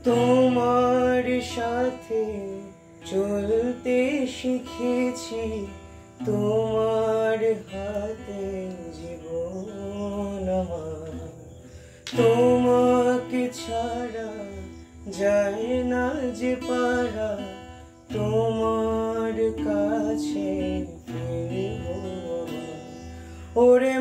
তোমার সাথে চলতে শিখেছি, তোমার হাতে জীবন আমার। তোমাকে ছাড়া যায় না যে পারা, তোমার কাছে ফিরবো। ওরে